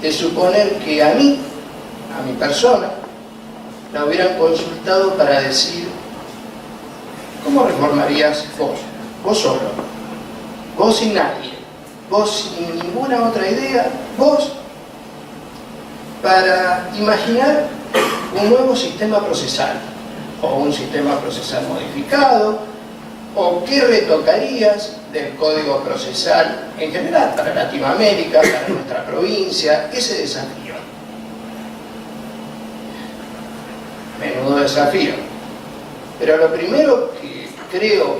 es suponer que a mí, a mi persona, la hubieran consultado para decir: ¿cómo reformarías vos? Vos solo, vos sin nadie, vos sin ninguna otra idea, vos, para imaginar un nuevo sistema procesal, o un sistema procesal modificado, o qué retocarías del código procesal en general para Latinoamérica, para nuestra provincia, ese desafío. Menudo desafío. Pero lo primero que creo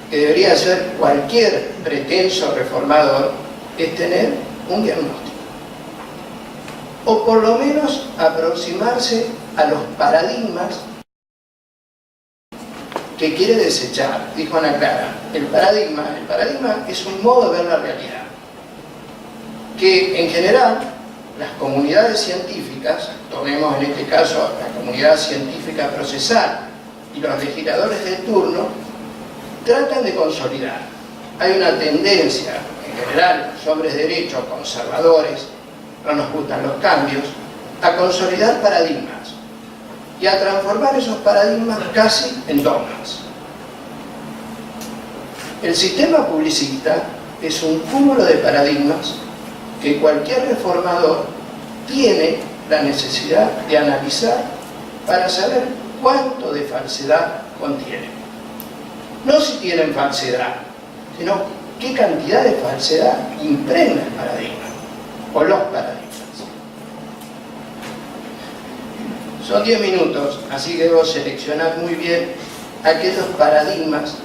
que debería hacer cualquier pretenso reformador es tener un diagnóstico. O por lo menos aproximarse a los paradigmas que quiere desechar. Dijo Ana Clara, el paradigma es un modo de ver la realidad. Que en general las comunidades científicas, tomemos en este caso la comunidad científica procesal y los legisladores de turno, tratan de consolidar. Hay una tendencia, en general, los hombres de derecho conservadores, no nos gustan los cambios, a consolidar paradigmas y a transformar esos paradigmas casi en dogmas. El sistema publicista es un cúmulo de paradigmas que cualquier reformador tiene la necesidad de analizar para saber cuánto de falsedad contiene. No si tienen falsedad, sino qué cantidad de falsedad impregna el paradigma o los paradigmas. Son 10 minutos, así que debo seleccionar muy bien aquellos paradigmas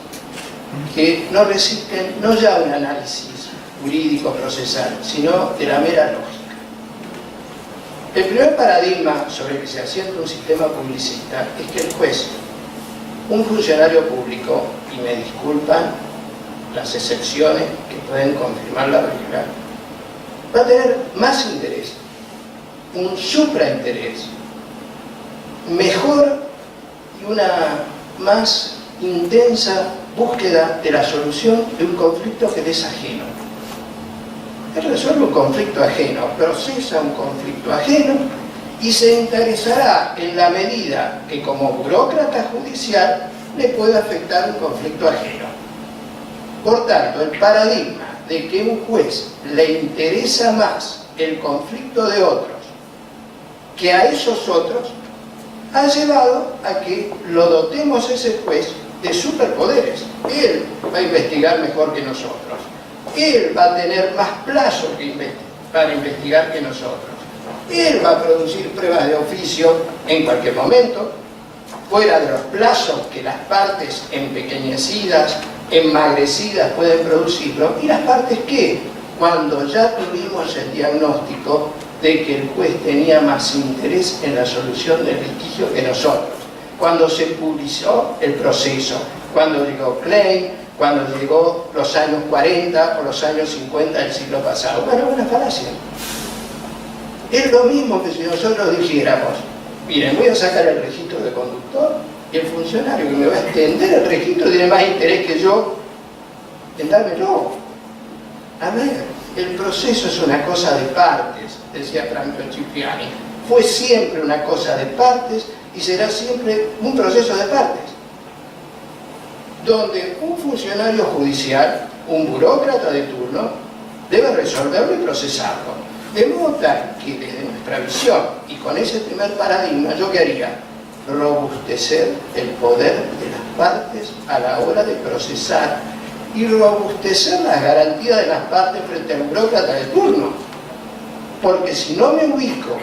que no resisten no ya un análisis jurídico procesal, sino de la mera lógica. El primer paradigma sobre el que se asienta un sistema publicista es que el juez, un funcionario público, y me disculpan las excepciones que pueden confirmar la regla, va a tener más interés, un suprainterés, mejor y una más intensa búsqueda de la solución de un conflicto que le es ajeno. Él resuelve un conflicto ajeno, procesa un conflicto ajeno y se interesará en la medida que como burócrata judicial le puede afectar un conflicto ajeno. Por tanto, el paradigma de que un juez le interesa más el conflicto de otros que a esos otros ha llevado a que lo dotemos ese juez de superpoderes. Él va a investigar mejor que nosotros. Él va a tener más plazo para investigar que nosotros. Él va a producir pruebas de oficio en cualquier momento, fuera de los plazos que las partes empequeñecidas, enmagrecidas pueden producirlo, y las partes que, cuando ya tuvimos el diagnóstico de que el juez tenía más interés en la solución del litigio que nosotros, cuando se publicó el proceso, cuando llegó Klein, cuando llegó los años 40 o los años 50 del siglo pasado. Bueno, una falacia. Es lo mismo que si nosotros dijéramos: miren, voy a sacar el registro de conductor, y el funcionario que me va a extender el registro tiene más interés que yo en dármelo. A ver, el proceso es una cosa de partes, decía Franco Cipriani. Fue siempre una cosa de partes y será siempre un proceso de partes, donde un funcionario judicial, un burócrata de turno, debe resolverlo y procesarlo. De modo tal que desde nuestra visión, y con ese primer paradigma, ¿yo qué haría? Robustecer el poder de las partes a la hora de procesar y robustecer las garantías de las partes frente al burócrata de turno. Porque si no me ubico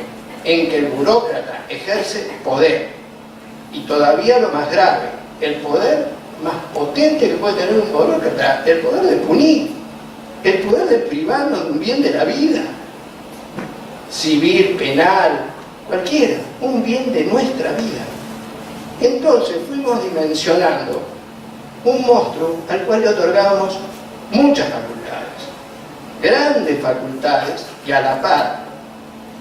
en que el burócrata ejerce poder, y todavía lo más grave, el poder más potente que puede tener un burócrata, el poder de punir, el poder de privarnos de un bien de la vida, civil, penal, cualquiera, un bien de nuestra vida. Entonces fuimos dimensionando un monstruo al cual le otorgábamos muchas facultades, grandes facultades, y a la par,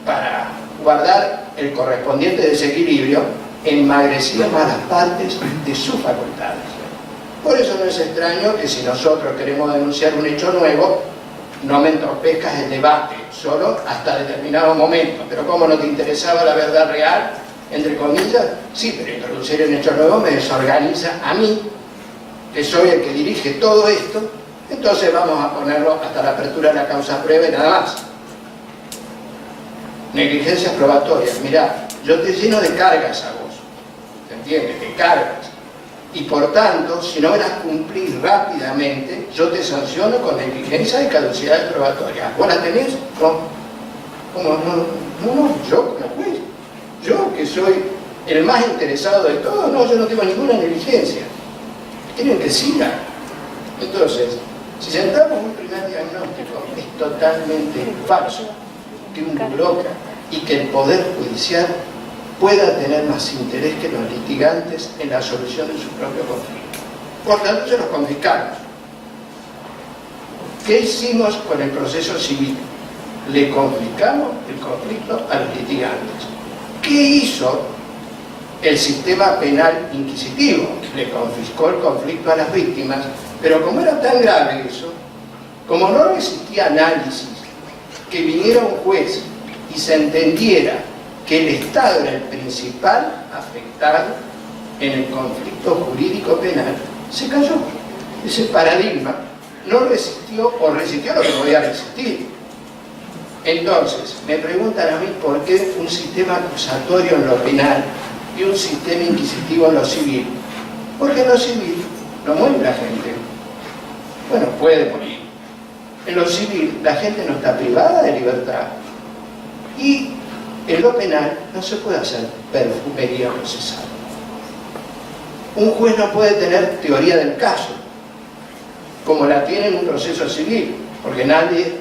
para guardar el correspondiente desequilibrio, ennegrecíamos a las partes de sus facultades. Por eso no es extraño que si nosotros queremos denunciar un hecho nuevo, no me entorpezcas el debate, solo hasta determinado momento. Pero como no te interesaba la verdad real, entre comillas, sí, pero introducir un hecho nuevo me desorganiza a mí, que soy el que dirige todo esto, entonces vamos a ponerlo hasta la apertura de la causa prueba y nada más. Negligencias probatorias. Mirá, yo te lleno de cargas a vos, ¿te entiendes? De cargas. Y por tanto, si no las cumplís rápidamente, yo te sanciono con negligencia de caducidad probatoria. ¿Vos la tenés? No. ¿Cómo? No, yo como juez. Yo, que soy el más interesado de todo, no, yo no tengo ninguna negligencia. Quieren que siga. Entonces, si sentamos un primer diagnóstico, es totalmente falso que un burócrata y que el Poder Judicial pueda tener más interés que los litigantes en la solución de su propio conflicto. Por tanto, se los confiscamos. ¿Qué hicimos con el proceso civil? Le confiscamos el conflicto a los litigantes. ¿Qué hizo el sistema penal inquisitivo? Le confiscó el conflicto a las víctimas, pero como era tan grave eso, como no existía análisis, que viniera un juez y se entendiera que el Estado era el principal afectado en el conflicto jurídico penal, se cayó. Ese paradigma no resistió, o resistió lo que podía resistir. Entonces, me preguntan a mí por qué un sistema acusatorio en lo penal y un sistema inquisitivo en lo civil. Porque en lo civil no muere la gente. Bueno, puede morir. En lo civil la gente no está privada de libertad. Y en lo penal no se puede hacer perfumería procesal. Un juez no puede tener teoría del caso, como la tiene en un proceso civil, porque nadie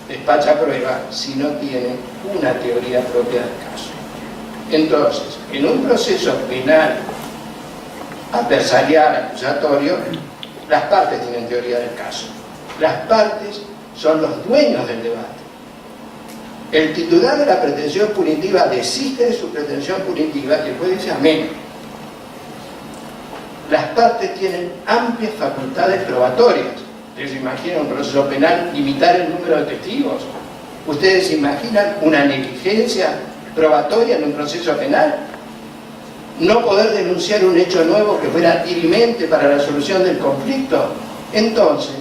despacha prueba si no tiene una teoría propia del caso. Entonces, en un proceso penal, adversarial, acusatorio, las partes tienen teoría del caso. Las partes son los dueños del debate. El titular de la pretensión punitiva desiste de su pretensión punitiva y el juez dice amén. Las partes tienen amplias facultades probatorias. ¿Ustedes se imaginan un proceso penal limitar el número de testigos? ¿Ustedes se imaginan una negligencia probatoria en un proceso penal? ¿No poder denunciar un hecho nuevo que fuera dirimente para la solución del conflicto? Entonces,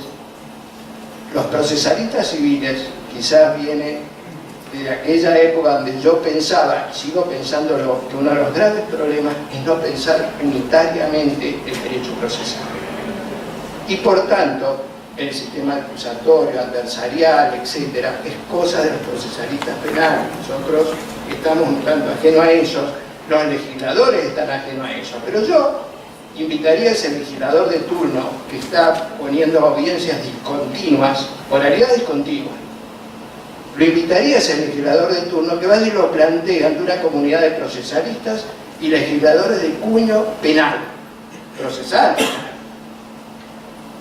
los procesalistas civiles, quizás viene de aquella época donde yo pensaba, sigo pensándolo, que uno de los graves problemas es no pensar unitariamente el derecho procesal. Y por tanto, el sistema acusatorio, adversarial, etcétera, es cosa de los procesalistas penales. Nosotros estamos un tanto ajenos a ellos, los legisladores están ajenos a eso. Pero yo invitaría a ese legislador de turno que está poniendo audiencias discontinuas, oralidad discontinua, lo invitaría a ese legislador de turno que vaya y lo plantee ante una comunidad de procesalistas y legisladores de cuño penal, procesal.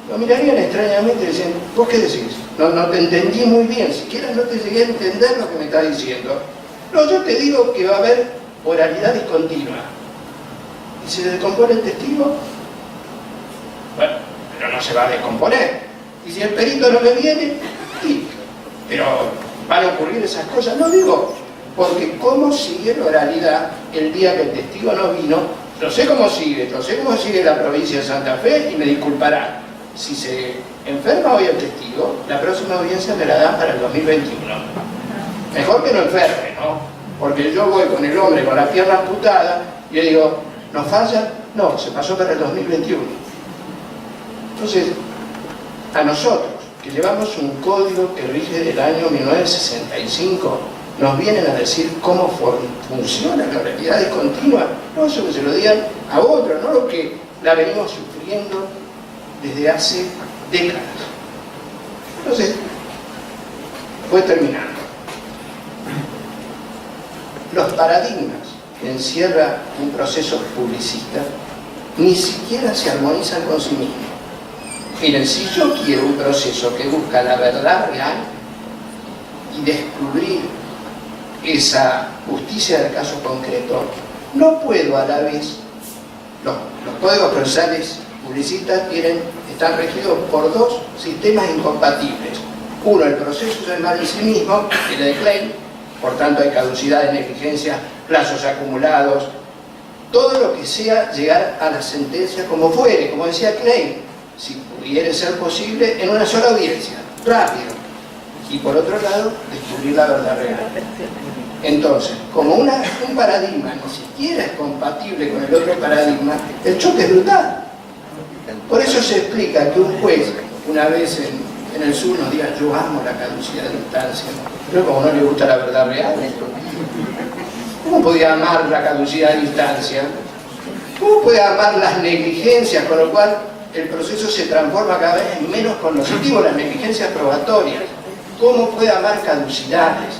Lo mirarían extrañamente y decían, ¿vos qué decís? No te entendí muy bien, siquiera no te llegué a entender lo que me estás diciendo. No, yo te digo que va a haber oralidad discontinua. ¿Y si se descompone el testigo? Bueno, pero no se va a descomponer. ¿Y si el perito no me viene? Sí, pero van a ocurrir esas cosas. No digo, porque ¿cómo sigue la oralidad el día que el testigo no vino? Yo sé cómo sigue la provincia de Santa Fe y me disculparán. Si se enferma hoy el testigo, la próxima audiencia me la dan para el 2021. Mejor que no enferme, ¿no? Porque yo voy con el hombre con la pierna amputada y le digo, ¿nos falla? No, se pasó para el 2021. Entonces, a nosotros, que llevamos un código que rige del año 1965, nos vienen a decir cómo funciona la oralidad discontinua. No, eso que se lo digan a otros, no lo que la venimos sufriendo desde hace décadas. Entonces, voy terminando. Los paradigmas que encierra un proceso publicista ni siquiera se armonizan con sí mismos. Miren, si yo quiero un proceso que busca la verdad real y descubrir esa justicia del caso concreto, no puedo a la vez, los códigos procesales publicistas están regidos por dos sistemas incompatibles. Uno, el proceso es el mal en sí mismo, el de Klein, por tanto hay caducidad, negligencia, plazos acumulados, todo lo que sea llegar a la sentencia como fuere, como decía Klein, si pudiera ser posible, en una sola audiencia, rápido. Y por otro lado, descubrir la verdad real. Entonces, como un paradigma ni siquiera es compatible con el otro paradigma, el choque es brutal. Por eso se explica que un juez, una vez en el sur, nos diga: yo amo la caducidad de instancia, pero como no le gusta la verdad real. ¿Cómo podía amar la caducidad de instancia? ¿Cómo puede amar las negligencias, con lo cual el proceso se transforma cada vez en menos conocido, las negligencias probatorias? ¿Cómo puede amar caducidades?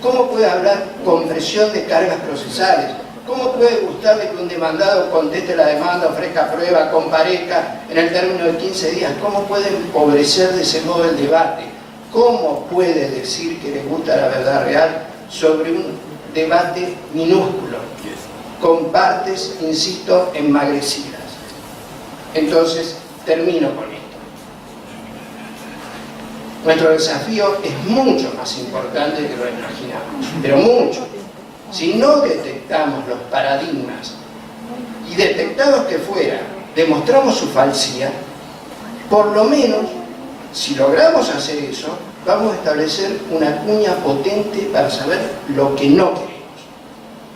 ¿Cómo puede hablar compresión de cargas procesales? ¿Cómo puede gustarle que un demandado conteste la demanda, ofrezca prueba, comparezca en el término de 15 días? ¿Cómo puede empobrecer de ese modo el debate? ¿Cómo puede decir que le gusta la verdad real sobre un debate minúsculo, con partes, insisto, enmagrecidas? Entonces, termino con esto. Nuestro desafío es mucho más importante de que lo imaginamos, pero mucho. Si no detectamos los paradigmas y detectados que fuera, demostramos su falsía, por lo menos, si logramos hacer eso, vamos a establecer una cuña potente para saber lo que no queremos.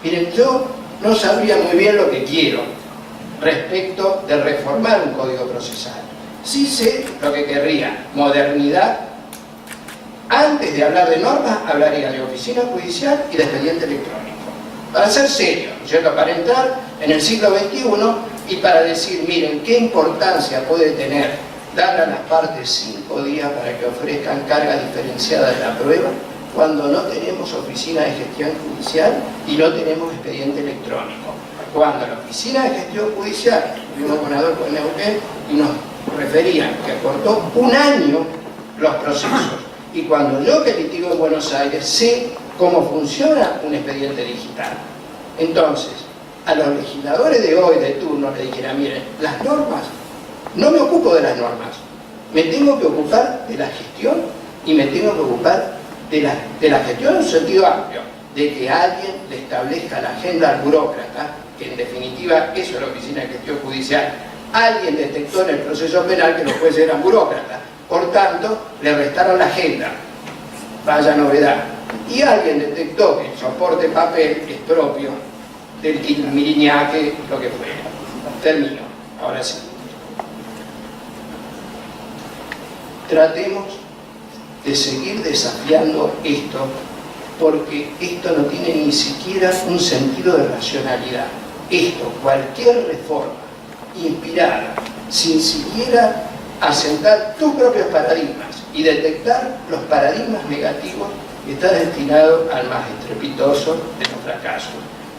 Miren, yo no sabría muy bien lo que quiero respecto de reformar un código procesal. Sí sé lo que querría: modernidad. Antes de hablar de normas, hablaría de oficina judicial y de expediente electrónico. Para ser serio, ¿no es cierto? Para entrar en el siglo XXI y para decir: miren, qué importancia puede tener dar a las partes 5 días para que ofrezcan carga diferenciada de la prueba, cuando no tenemos oficina de gestión judicial y no tenemos expediente electrónico. Cuando la oficina de gestión judicial, estuvimos con Adolfo en Neuquén y nos referían que acortó 1 año los procesos. Y cuando yo, que litigo en Buenos Aires, sé cómo funciona un expediente digital. Entonces, a los legisladores de hoy, de turno, le dijera: miren, las normas, no me ocupo de las normas, me tengo que ocupar de la gestión, y me tengo que ocupar de la gestión en un sentido amplio, de que alguien le establezca la agenda al burócrata, que en definitiva eso es la oficina de gestión judicial. Alguien detectó en el proceso penal que los jueces eran burócratas, por tanto le restaron la agenda, vaya novedad. Y alguien detectó que el soporte papel es propio del miriñaque, lo que fuera. Termino, ahora sí. Tratemos de seguir desafiando esto, porque esto no tiene ni siquiera un sentido de racionalidad. Esto, cualquier reforma inspirada, sin siquiera asentar tus propios paradigmas y detectar los paradigmas negativos, está destinado al más estrepitoso de los fracasos.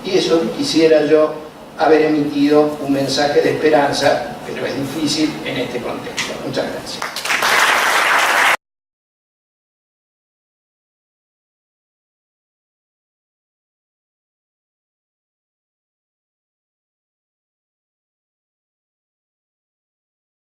Y eso quisiera yo haber emitido un mensaje de esperanza, pero es difícil en este contexto. Muchas gracias.